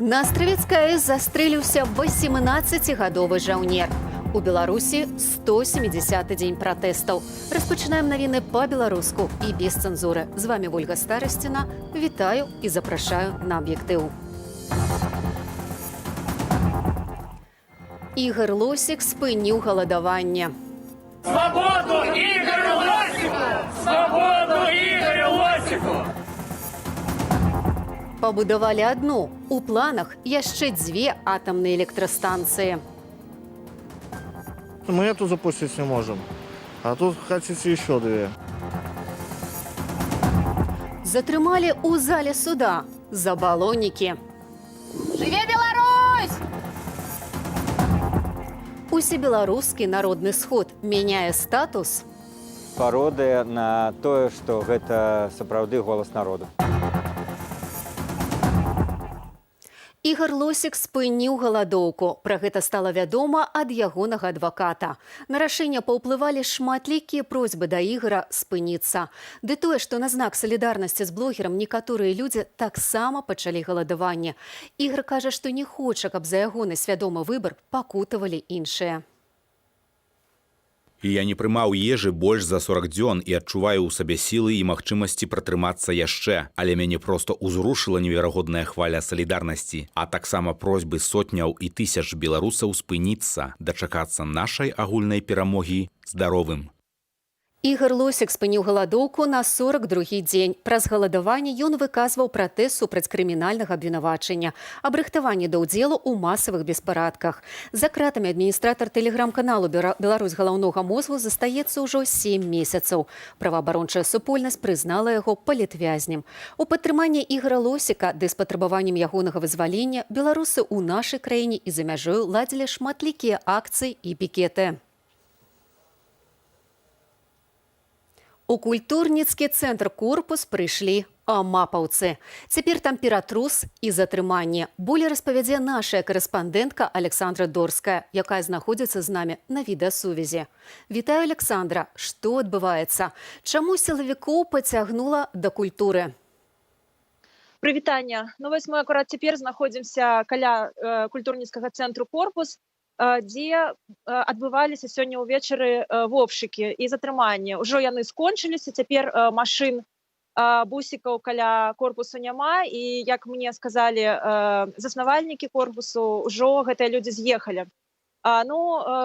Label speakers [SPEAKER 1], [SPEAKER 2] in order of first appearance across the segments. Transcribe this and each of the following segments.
[SPEAKER 1] На Астравецкай АЭС застрэліўся 18гадовы жаўнер. У Беларусі 170-й дзень пратэстаў. Распачынаем навіны па-беларуску і без цэнзуры. З вами Ольга Старасціна. Вітаю і запрашаю на аб'ектыў. Ігор Лосік спыніў галадаванне.
[SPEAKER 2] Свободу Игорю Лосику! Свободу Игорю Лосику!
[SPEAKER 1] Пабудавалі адну. У планах яшчэ 2 атамныя электрастанцыі.
[SPEAKER 3] Мы эту запустить не можем. А тут хотите еще 2.
[SPEAKER 1] Затрымалі ў зале суда забалоннікі.
[SPEAKER 4] Жыве Беларусь!
[SPEAKER 1] Усебеларускі народны сход мяняе статус.
[SPEAKER 5] Пародыя на тое, што гэта сапраўды голас народу.
[SPEAKER 1] Ігор Лосік спыніў галадоўку. Пра гэта стала вядома ад ягонага адваката. На рашэнне паўплывалі шматлікія просьбы да Ігора спыніцца. Ды тое, што на знак салідарнасці з блогерам некаторыя людзі таксама пачалі галадаванне. Ігор кажа, што не хоча, каб за ягоны свядомы выбар пакутавалі іншыя.
[SPEAKER 6] І я не прымаў ежы больш за 40 дзён і адчуваю ў сабе сілы і магчымасці пратрымацца яшчэ. Але мяне проста ўзрушыла неверагодная хваля салідарнасці, а таксама просьбы сотняў і тысяч беларусаў спыніцца, дачакацца нашай агульнай перамогі здаровым.
[SPEAKER 1] Ігор Лосік спыніў галадоўку на 42-й дзень. Праз галадаванне ён выказваў пратэст супраць крымінальнага абвінавачання, аб рыхтаванні да ўдзелу ў масавых беспарадках. За кратамі адміністратар тэлеграм-каналу «Беларусь галаўнога мозгу» застаецца ўжо 7 месяцаў. Праваабарончая супольнасць прызнала яго палітвязнем. У падтрыманні Ігора Лосіка ды з патрабаваннем ягонага вызвалення беларусы ў нашай краіне і за мяжою ладзілі шматлікія акцыі і пікеты. У культурніцкі цэнтр «Корпус» прыйшлі амапаўцы. Цяпер там ператрус і затрыманне. Болей распавядзе наша карэспандэнтка Александра Дорская, якая знаходзіцца з намі на відэасувязі. Вітаю, Александра. Што адбываецца? Чаму сілавікоў пацягнула да культуры?
[SPEAKER 7] Прывітанне. Ну вось мы акурат цяпер знаходзімся каля культурніцкага цэнтру «Корпус», дзе адбываліся сёння ўвечары вобшыкі і затрыманні. Ужо яны скончыліся, цяпер машын бусікаў каля корпусу няма, і, як мне сказалі заснавальнікі корпусу, ужо гэтыя людзі з'ехалі.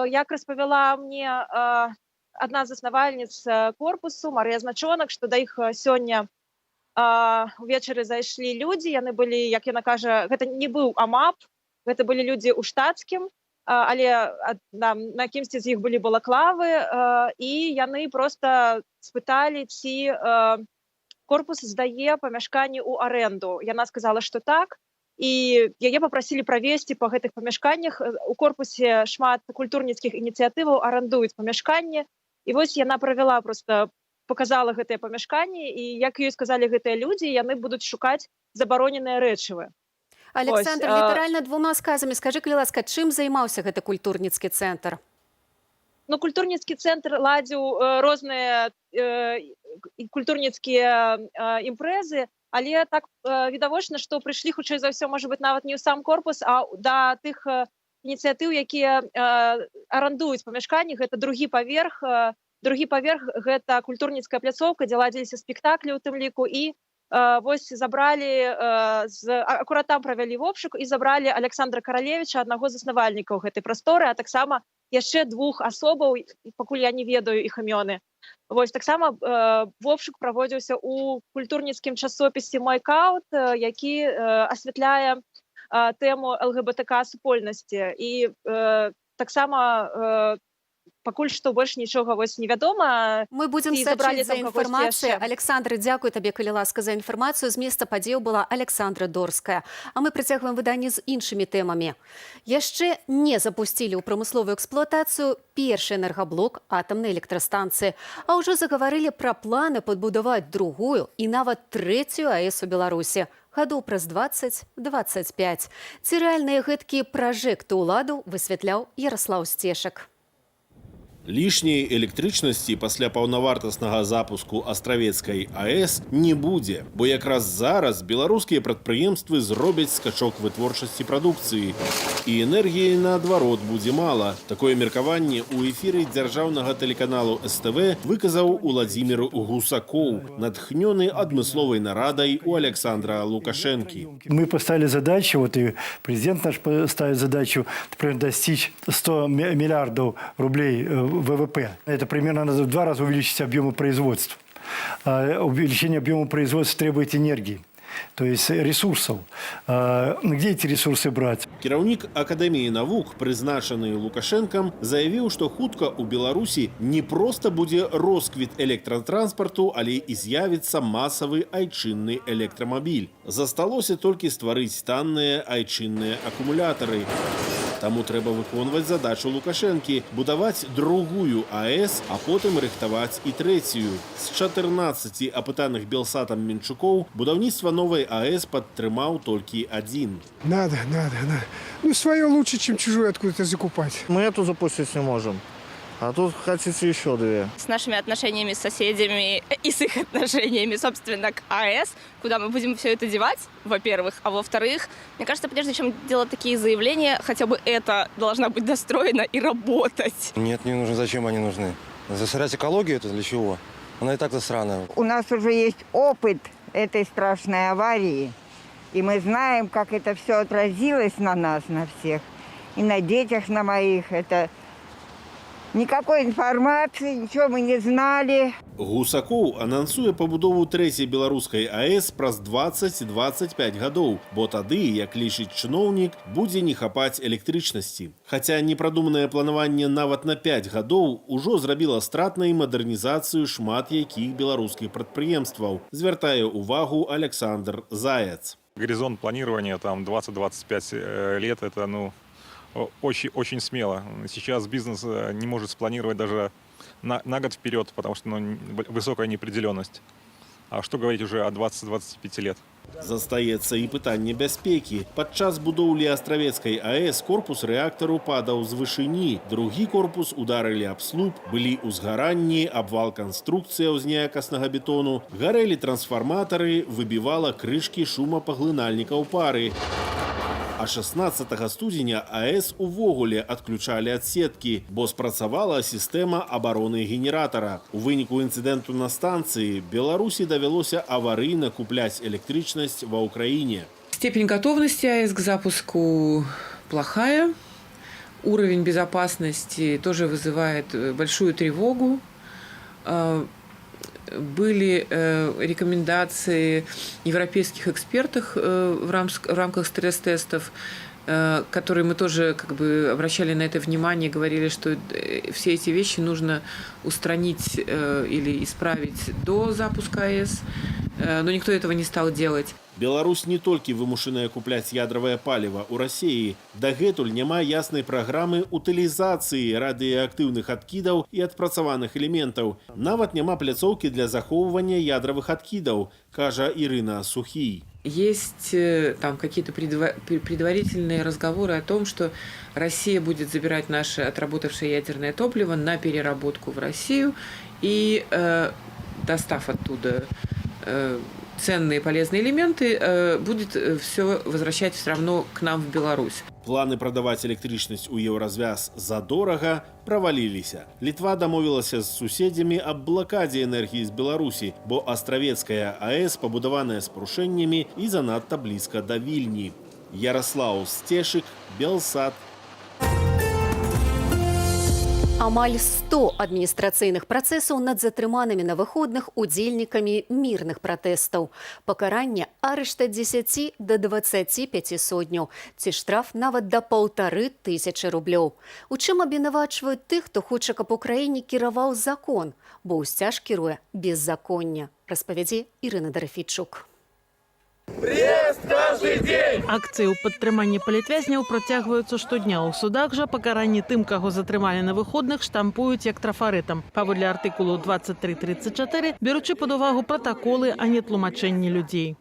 [SPEAKER 7] Як распавяла мне адна з заснавальніц корпусу, Марыя Значонак, што да іх сёння увечары зайшлі людзі, яны былі, як яна кажа, гэта не быў амап, гэта былі людзі ў штатскім, але на кімсьці з іх былі балаклавы, і яны проста спыталі, ці корпус здае памяшканні ў арэнду. Яна сказала, што так, і яе папрасілі правесці па гэтых памяшканнях. У корпусе шмат культурніцкіх ініцыятываў арандуюць памяшканні, і вось яна правяла, проста показала гэтыя памяшканні, і, як ёй сказалі гэтыя людзі, яны будуць шукаць забароненыя рэчывы.
[SPEAKER 1] Александр, літаральна 2 сказамі. Скажы, калі ласка, чым займаўся гэты культурніцкі цэнтр?
[SPEAKER 7] Культурніцкі цэнтр ладзіў розныя культурніцкія імпрэзы, але так відавочна, што прыйшлі, хутчэй за ўсё, можа быць, нават не ў сам корпус, а да тых ініцыятыў, якія арандуюць памяшканні. Гэта другі паверх. Другі паверх – гэта культурніцкая пляцоўка, дзе ладзіліся спектаклі ў тым ліку, і вось забралі, акурат там правялі вобшук і забралі Александра Каралевіча, аднаго з заснавальнікаў гэтай прасторы, а таксама яшчэ 2 асобаў, пакуль я не ведаю іх імёны. Вось таксама вобшук праводзіўся ў культурніцкім часопісе «Майкаут», які асвятляе тэму ЛГБТК супольнасці. І таксама пакуль што больш нічога вось невядома.
[SPEAKER 1] Мы будзем сачыць за інфармацыяй. Александра, дзякуй табе, калі ласка, за інфармацыю. З месца падзеяў была Александра Дорская. А мы працягваем выданне з іншымі тэмамі. Яшчэ не запусцілі ў прамысловую эксплуатацыю першы энергаблок атамнай электрастанцыі, а ўжо загаварылі пра планы падбудаваць другую і нават 3-ю АЭС у Беларусі. Гадоў праз 20-25. Ці рэальныя гэткія пражэкты ўладаў высвятляў Яраслаў Сцешак.
[SPEAKER 8] Лішняй электрычнасці пасля паўнавартаснага запуску Астравецкай АЭС не будзе, бо якраз зараз беларускія прадпрыемствы зробяць скачок вытворчасці прадукцыі. І энергіі, наадварот, будзе мала. Такое меркаванне ў эфіры дзяржаўнага тэлеканалу СТВ выказаў Уладзімір Гусакоў, натхнёны адмысловай нарадай у Александра Лукашэнкі.
[SPEAKER 9] Мы поставили задачу, вот и президент наш ставит задачу, например, достичь 100 миллиардов рублей ВВП. Это примерно в 2 раза увеличить объемы производства. Увеличение объема производства требует энергии, то есть ресурсов. Где эти ресурсы брать?
[SPEAKER 8] Кіраўнік Акадэміі навук, прызначаны Лукашэнкам, заявіў, што хутка ў Беларусі не проста будзе росквіт электратранспарту, але і з'явіцца масавы айчынны электрамабіль. Засталося толькі стварыць танныя айчынныя акумулятары. Таму трэба выконваць задачу Лукашэнкі – будаваць другую АЭС, а потым рыхтаваць і трэцюю. З 14 апытаных Белсатам Менчукоў будаўніцтва новай АЭС падтрымаў толькі адзін.
[SPEAKER 10] Надо. Ну, свое лучше, чем чужое откуда-то закупать.
[SPEAKER 3] Мы эту запустить не можем. А тут хотите еще 2.
[SPEAKER 4] С нашими отношениями с соседями и с их отношениями, собственно, к АЭС, куда мы будем все это девать, во-первых. А во-вторых, мне кажется, прежде чем делать такие заявления, хотя бы это должна быть достроена и работать.
[SPEAKER 11] Нет, не нужно. Зачем они нужны? Засорять экологию это для чего? Она и так засраная.
[SPEAKER 12] У нас уже есть опыт этой страшной аварии. И мы знаем, как это все отразилось на нас, на всех. И на детях, на моих. Это... Никакой информации, ничего мы не знали.
[SPEAKER 8] Гусакоў анансуе пабудову трэцяй беларускай АЭС праз 20-25 гадоў, бо тады, як лічыць чыноўнік, будзе не хапаць электрычнасці. Хаця непрадуманае планаванне нават на 5 гадоў ужо зрабіла стратнай мадэрнізацыю шмат якіх беларускіх прадпрыемстваў, звяртае увагу Александр Заяц.
[SPEAKER 13] Горизонт планирования там 20-25 лет – это, очень смело. Сейчас бизнес не может спланировать даже на год вперед, потому что высокая неопределенность. А что говорить уже о 20-25 лет?
[SPEAKER 8] Застаецца і пытанне бяспекі. Падчас будоўлі Астравецкай АЭС корпус рэактару падаў з вышыні. Другі корпус ударылі аб слуп, былі ўзгаранні, абвал канструкцыяў з неякаснага бетону, гарэлі трансфарматары, выбівала крышкі шумапаглынальнікаў пары. А 16 студзеня АЭС увогуле адключалі ад сеткі, бо спрацавала сістэма абароны генератара. У выніку інцыдэнту на станцыі Беларусі давялося аварыйна купляць электрычнасць ва ўкраіне.
[SPEAKER 14] Степень готовности АЭС к запуску плохая. Уровень безопасности тоже вызывает большую тревогу. Были рекомендации европейских экспертов в рамках стресс-тестов, которые мы тоже обращали на это внимание, говорили, что все эти вещи нужно устранить или исправить до запуска АЭС, но никто этого не стал делать.
[SPEAKER 8] Беларусь не толькі вымушаная купляць ядравае паліва ў Расіі. Дагэтуль няма яснай праграмы утылізацыі радыеактыўных адкідаў і адпрацаваных элементаў. Нават няма пляцоўкі для захоўвання ядравых адкідаў, кажа Ірына Сухій.
[SPEAKER 14] Есть там какие-то предварительные разговоры о том, что Россия будет забирать наше отработавшее ядерное топливо на переработку в Россию и, достав оттуда ценные полезные элементы, будет все возвращать все равно к нам в Беларусь.
[SPEAKER 8] Планы прадаваць электрычнасць у еўразвяз задорага праваліліся. Літва дамовілася з суседзямі аб блакадзе энергіі з Беларусі, бо Астравецкая АЭС пабудаваная з парушэннямі і занадта блізка да Вільні. Ярослаў Сцешык, Белсат.
[SPEAKER 1] Амаль 100 адміністрацыйных працэсаў над затрыманымі на выходных удзельнікамі мірных пратэстаў. Пакаранне арышта 10 до 25 сотняў, ці штраф нават да 1500 рублёў. У чым абвінавачваюць тых, хто хоча, каб у краіне кіраваў закон, бо ўсцяж кіруе беззаконня, распавядзе Ірына Дарафійчук.
[SPEAKER 15] Акцыі ў падтрыманні палітвязняў працягваюцца штодня. У судах жа пакаранні тым, каго затрымалі на выходных, штампуюць як трафарэтам. Паводле артыкулу 23.34, беручы пад увагу пратаколы, а не тлумачэнні людзей.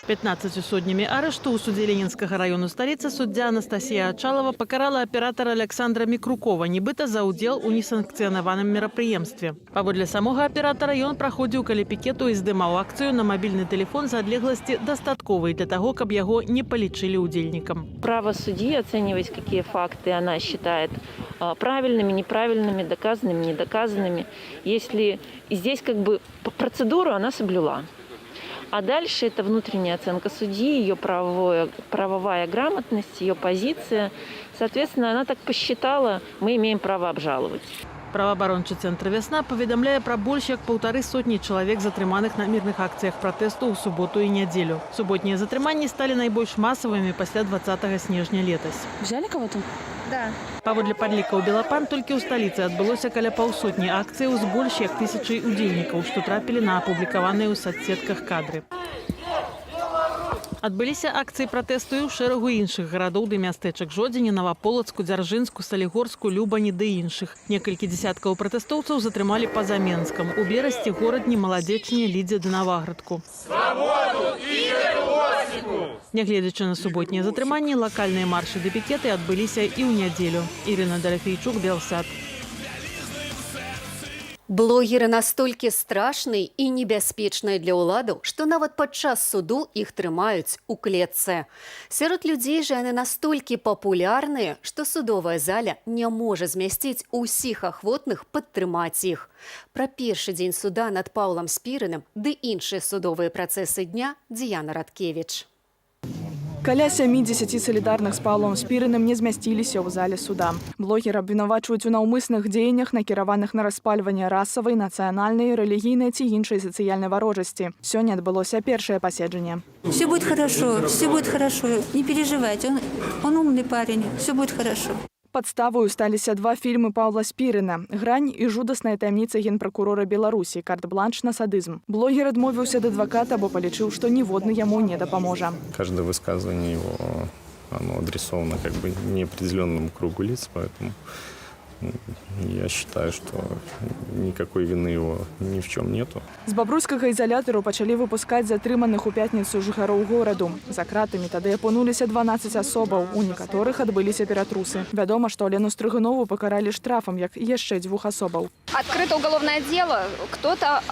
[SPEAKER 15] 15 сотнями арешту у суде Ленинского района столицы судья Анастасия Ачалова покарала оператора Александра Микрукова, нібыта за удел у несанкционованном мероприемстве. Паводле самого оператора ён праходзіў каля пікету і здымаў акцию на мобильный телефон за адлегласці дастатковай для того, каб яго не полічылі удзельнікам.
[SPEAKER 16] Право судьи оценивать, какие факты она считает правильными, неправильными, доказанными, недоказанными. Если здесь процедуру она соблюла. А дальше это внутренняя оценка судьи, ее правовая грамотность, ее позиция. Соответственно, она так посчитала, мы имеем право обжаловать.
[SPEAKER 15] Праваабарончы цэнтр «Вясна» паведамляе пра больш як 1,5 чалавек затрыманых на мірных акцыях пратэсту ў суботу і нядзелю. Суботнія затрыманні сталі найбольш масавымі пасля 20 снежня летась.
[SPEAKER 16] Взяли кого-то? Да.
[SPEAKER 15] Паводле падлікаў Белапан толькі ў сталіцы адбылося каля паўсотні акцыяў з больш як 1000 удзельнікаў, што трапілі на апублікаваныя ў соцсетках кадры. Адбыліся акцыі пратэсту і ў шэрагу іншых гарадоў ды мястэчак: Жодзіне, Наваполацку, Дзяржынску, Салігорску, Любані ды іншых. Некалькі дзесяткаў пратэстоўцаў затрымалі па-за Менскам, у Берасці, Горадні, Маладзечне, Лідзе ды Наваградку.
[SPEAKER 2] Свободу Ігорю Лосіку!
[SPEAKER 15] Нягледзячы на суботнія затрыманні, лакальныя маршы ды пікеты адбыліся і ў нядзелю. Ірына Дарафейчук, Белсад.
[SPEAKER 1] Блогеры настолькі страшныя і небяспечныя для ўладаў, што нават падчас суду іх трымаюць у клетцы. Сярод людзей жа яны настолькі папулярныя, што судовая зала не можа змясціць усіх ахвотных падтрымаць іх. Пра першы дзень суда над Паўлам Спірыным ды іншыя судовыя працэсы дня Дыяна Радкевіч.
[SPEAKER 17] Каля 70 салідарных з Паўлом Спірыным не змясціліся ў зале суда. Блогеры абвінавачваюць у наўмысных дзеяннях, накіраваных на распальванне расавай, нацыянальнай, рэлігійнай ці іншай сацыяльнай варожасці. Сёння адбылося першае паседжанне.
[SPEAKER 18] Все будет хорошо, не переживайте, он умный парень, все будет хорошо.
[SPEAKER 17] Падставою сталіся два фільмы Паўла Спірына «Грань» і «Жудасная таямніца генпракурора Беларусі. Карт-бланш на садызм». Блогер адмовіўся ад адваката, бо палічыў, што ніводны яму не дапаможа.
[SPEAKER 19] Каждое высказывание его адресовано неопределенному кругу лиц, поэтому я считаю, что никакой вины его ни в чем нету.
[SPEAKER 17] З бабруйскага ізалятару пачалі выпускаць затрыманых у пятніцу жыхароў гораду. За кратамі тады апынуліся 12 асобаў, у некаторых адбыліся ператрусы. Вядома, што Алену Стрыгунову пакаралі штрафам, як яшчэ 2 асобаў.
[SPEAKER 4] Открыто уголовное дело. Кто-то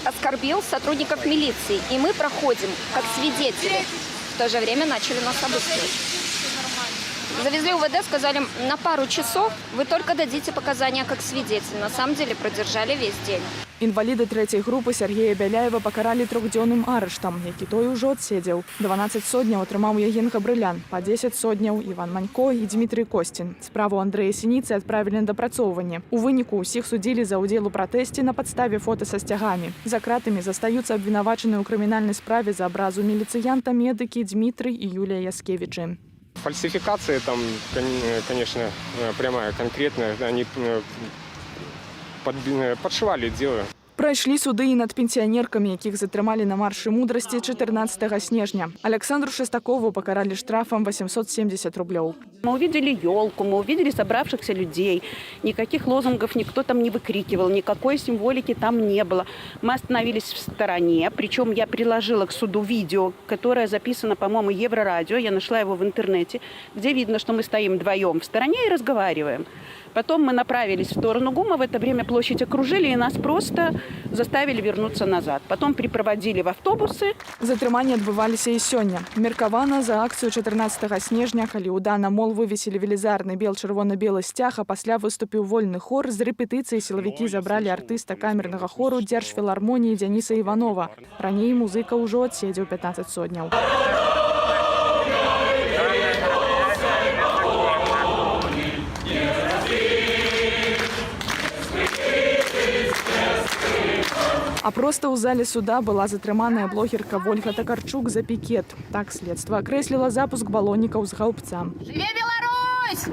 [SPEAKER 4] оскорбил сотрудников милиции, и мы проходим как свидетели. В то же время начали нас обыскивать. Завезли УВД, сказали, на пару часов вы только дадите показания как свидетель. На самом деле продержали весь день.
[SPEAKER 17] Інваліды трэцяй групы Сергея Бяляева пакаралі 3-дзённым арыштам, які той ужо адседзеў. 12 сотняў атрымаў Ягін Габрылян, па 10 сотняў Іван Манько і Дмітрый Костін. Справу Андрэя Сініцы адправілі на дапрацоўванне. У выніку ўсіх судзілі за ўдзел у пратэсце на падставе фота са сцягамі. За кратамі застаюцца абвінавачаныя ў крымінальнай справе за абразу міліцыянта медыкі Дмітрый і Юлія Яскевічы.
[SPEAKER 20] Фальсификация там, конечно, прямая, конкретная. Они подшивали дело.
[SPEAKER 17] Прайшлі суды і над пенсіянеркамі, якіх затрымалі на маршы мудрасці 14 снежня. Александру Шестакову пакаралі штрафом 870 рублёў.
[SPEAKER 21] Мы увидели елку, мы увидели собравшихся людей. Никаких лозунгов никто там не выкрикивал, никакой символики там не было. Мы остановились в стороне, причем я приложила к суду видео, которое записано, по-моему, Еврорадио. Я нашла его в интернете, где видно, что мы стоим вдвоем в стороне и разговариваем. Потом мы направились в сторону ГУМа, в это время площадь окружили и нас просто заставили вернуться назад. Потом припроводили в автобусы.
[SPEAKER 17] Затрыманні адбываліся і сёння. Меркавана за акцыю 14 снежня, калі ў Дана Мол вывесілі велізарны бел-чырвона-белы сцяг, а пасля выступіў вольны хор, з рэпетыцыі сілавікі забралі артыста камернага хору Дзяржфілармоніі Дзяніса Іванова. Раней музыка ўжо адседзеў 15 сотняў. А проста ў зале суда была затрыманая блогерка Вольга Такарчук за пікет. Так следства акрэсліла запуск балонікаў з гаўбца.
[SPEAKER 4] Жыве Беларусь!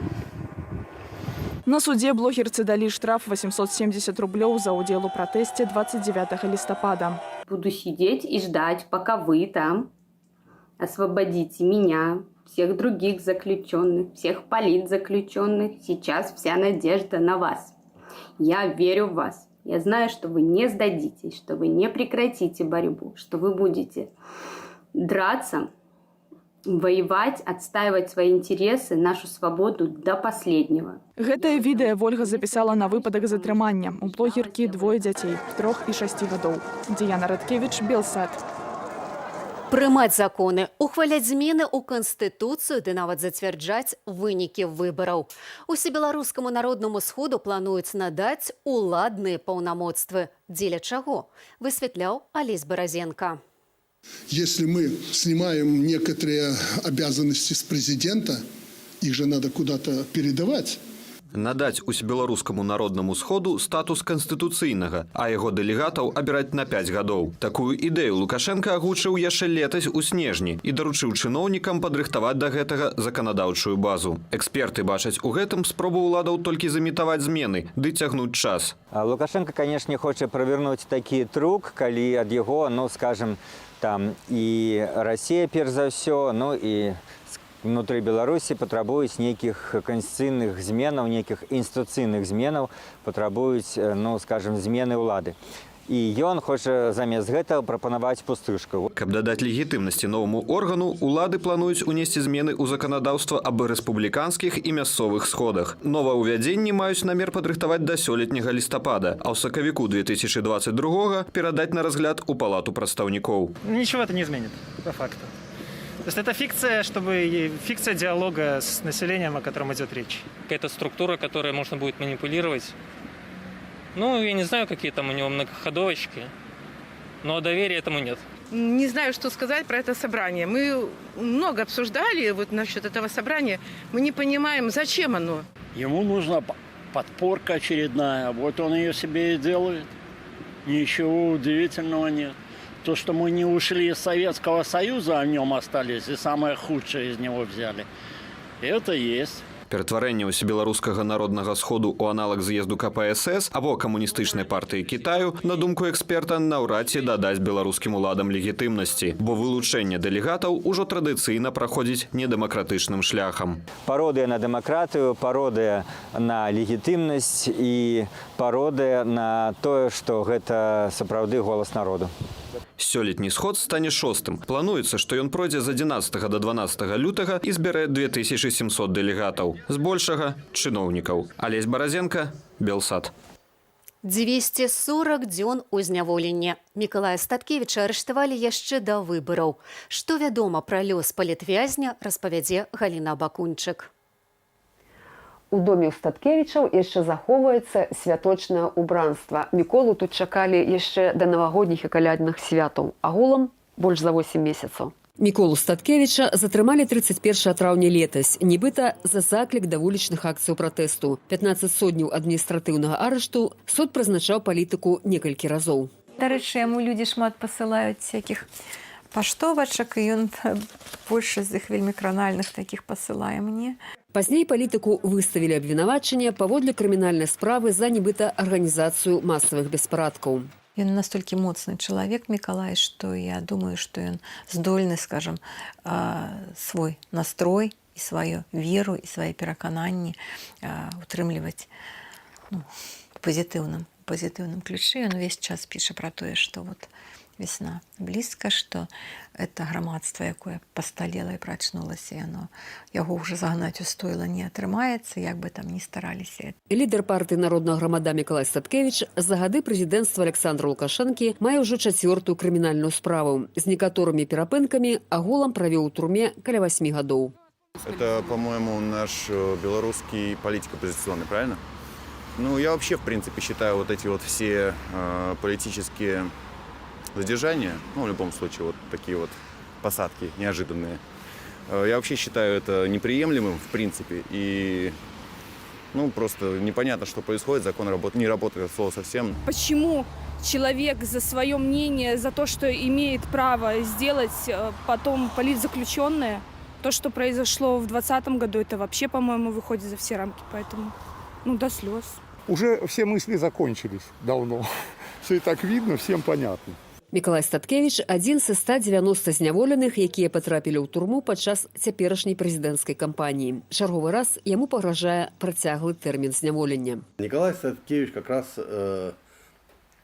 [SPEAKER 17] На суде блогерцы далі штраф 870 рублёў за ўдзел у пратэсце 29 листопада.
[SPEAKER 22] Буду сидеть и ждать, пока вы там освободите меня, всех других заключенных, всех политзаключенных. Сейчас вся надежда на вас. Я верю в вас. Я знаю, что вы не сдадитесь, что вы не прекратите борьбу, что вы будете драться, воевать, отстаивать свои интересы, нашу свободу до последнего.
[SPEAKER 17] Гэтае відэа Вольга запісала на выпадак затрымання. У блогеркі двое дзяцей 3 і 6 гадоў. Діяна Радкевіч, Белсат.
[SPEAKER 1] Прымаць законы, ухваляць змены ў Канстытуцыю ды нават зацвярджаць вынікі выбараў. Усебеларускаму народнаму сходу плануюць надаць уладныя паўнамоцтвы. Дзеля чаго? Высвятляў Алесь Баразенко.
[SPEAKER 5] Если мы снимаем некоторые обязанности с президента, их же надо куда-то передавать.
[SPEAKER 6] Надаць усебеларускаму народнаму сходу статус канстытуцыйнага, а яго дэлегатаў абіраць на 5 гадоў. Такую ідэю Лукашенко агучыў яшчэ летась у снежні і даручыў чыноўнікам падрыхтаваць да гэтага заканадаўчую базу. Эксперты бачаць у гэтым спробу ўладаў толькі замітаваць змены ды цягнуць час.
[SPEAKER 23] Лукашенко, конечно, хоча правернуць такі трюк, калі ад яго, скажем, там і Расія перш за ўсё, і внутри Беларуси потребуюць нейкіх конституцыйных зменаў, нейкіх інстытуцыйных зменаў, патрабуюць, скажем, змены ўлады. І ён хоча замест гэтага прапанаваць пустышку.
[SPEAKER 6] Каб дадаць легітымнасці новаму органу, улады плануюць унесці змены ў заканадаўства аб рэспубліканскіх і мясцовых сходах. Новаўвядзенні маюць намер падрыхтаваць да сёлетняга лістапада, а ў сакавіку 2022 перадаць на разгляд у Палату прадстаўнікоў.
[SPEAKER 24] Ничего это не изменит, по факту. То есть это фикция диалога с населением, о котором идет речь.
[SPEAKER 25] Какая-то структура, которой можно будет манипулировать. Я не знаю, какие там у него многоходовочки, но доверия этому нет.
[SPEAKER 26] Не знаю, что сказать про это собрание. Мы много обсуждали насчет этого собрания. Мы не понимаем, зачем оно.
[SPEAKER 27] Ему нужна подпорка очередная. Вот он ее себе и делает. Ничего удивительного нет. То, что мы не ушли из Советского Союза, а в нем остались, и самое худшее из него взяли, это есть.
[SPEAKER 6] Ператварэнне усебеларускага народнага сходу ў аналаг з'езду КПСС або камуністычнай партыі Кітаю, на думку эксперта, наўрад ці дадаць беларускім уладам легітымнасці, бо вылучэнне дэлегатаў ужо традыцыйна праходзіць недэмакратычным шляхам.
[SPEAKER 23] Пародыя на дэмакратыю, пародыя на легітымнасць і пародыя на тое, што гэта сапраўды голас народу.
[SPEAKER 6] Сёлетні сход стане 6-м. Плануецца, што ён пройдзе з 11 до 12 лютага і збярэ 2700 дэлегатаў. Збольшага чыноўнікаў. Алесь Баразенко, Белсат.
[SPEAKER 1] 240 дзён узняволення. Мікалая Статкевіча арыштавалі яшчэ да выбараў. Што вядома пра лёс палітвязня, распавядзе Галіна Бакунчык.
[SPEAKER 28] У доме ў Статкевічаў яшчэ захоўваецца святочнае ўбранства. Міколу тут чакалі яшчэ да навагодніх і калядных святаў. Агулам больш за 8 месяцаў.
[SPEAKER 29] Міколу Статкевіча затрымалі 31 траўня летась, нібыта за заклік да вулічных акцыяў пратэсту. 15 сотняў адміністратыўнага арышту суд прызначаў палітыку некалькі разоў.
[SPEAKER 30] Дарэчы, яму людзі шмат пасылаюць всякіх паштовачак, і ён больш з іх вельмі кранальных такіх пасылае мне.
[SPEAKER 29] Пазней палітыку выставілі абвінавачанне паводле крымінальнай справы за нібыта арганізацыю масавых беспарадкаў.
[SPEAKER 30] Ён настолькі моцны чалавек, Мікалай, што я думаю, што ён здольны, скажам, свой настрой і сваю веру і свае перакананні утрымліваць у пазітыўным ключы. Ён увесь час піша пра тое, што весна блізка, што это грамадства, якое пасталела і прачнулася, яго ўжо загнаць у стойла не атрымаецца, як бы там ні стараліся.
[SPEAKER 29] Лідар партыі «Народная грамада» Мікалай Статкевіч за гады прэзідэнцтва Александра Лукашэнкі мае ўжо 4-ю крымінальную справу. З некаторымі перапынкамі агулам правёў у турме каля 8 гадоў.
[SPEAKER 31] Это, по-моему, наш белорусский политико-оппозиционный, правильно? Я вообще, в принципе, считаю эти все политические задержания, в любом случае, такие посадки неожиданные. Я вообще считаю это неприемлемым, в принципе, и просто непонятно, что происходит, закон не работает от слова совсем.
[SPEAKER 32] Почему человек за свое мнение, за то, что имеет право сделать потом политзаключенное, то, что произошло в 2020 году, это вообще, по-моему, выходит за все рамки, поэтому, до слез.
[SPEAKER 33] Уже все мысли закончились давно. Все и так видно, всем понятно.
[SPEAKER 29] Мікалай Статкевіч – адзін са 190 зняволеных, якія патрапілі ў турму падчас цяперашняй прэзідэнцкай кампаніі. Чарговы раз яму пагражае працяглы тэрмін зняволення.
[SPEAKER 3] Николай Статкевич как раз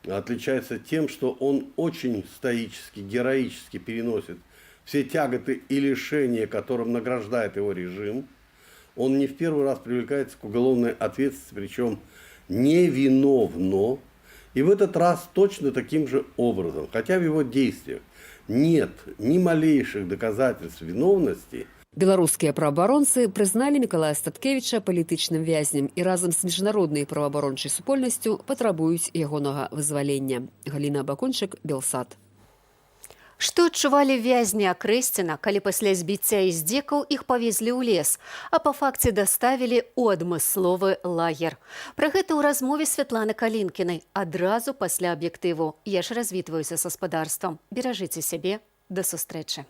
[SPEAKER 2] отличается тем, что он очень стоически, героически переносит все тяготы и лишения, которым награждает его режим. Он не в первый раз привлекается к уголовной ответственности, причем невиновно. И в этот раз точно таким же образом, хотя в его действиях нет ни малейших доказательств виновности.
[SPEAKER 29] Беларускія праабаронцы прызналі Мікалая Статкевіча палітычным вязнем і разам з міжнароднай праваабарончай супольнасцю патрабуюць ягонага вызвалення. Галіна Бакунчык, Белсат.
[SPEAKER 1] Што адчувалі вязні Акрэсціна, калі пасля збіцця і здзекаў іх павезлі ў лес, а па факце даставілі ў адмысловы лагер. Пра гэта ў размове Святланы Калінкінай адразу пасля аб'ектыву. Я ж развітваюся са спадарствам. Беражыце сябе. Да сустрэчы.